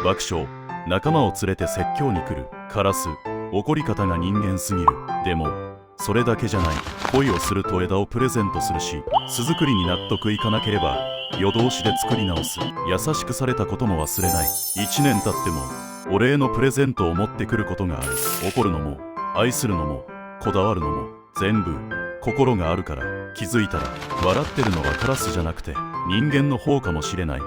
爆笑。仲間を連れて説教に来るカラス。怒り方が人間すぎる。でもそれだけじゃない。恋をすると枝をプレゼントするし、巣作りに納得いかなければ夜通しで作り直す。優しくされたことも忘れない。1年経ってもお礼のプレゼントを持ってくることがある。怒るのも愛するのもこだわるのも全部心があるから。気づいたら笑ってるのはカラスじゃなくて人間の方かもしれない。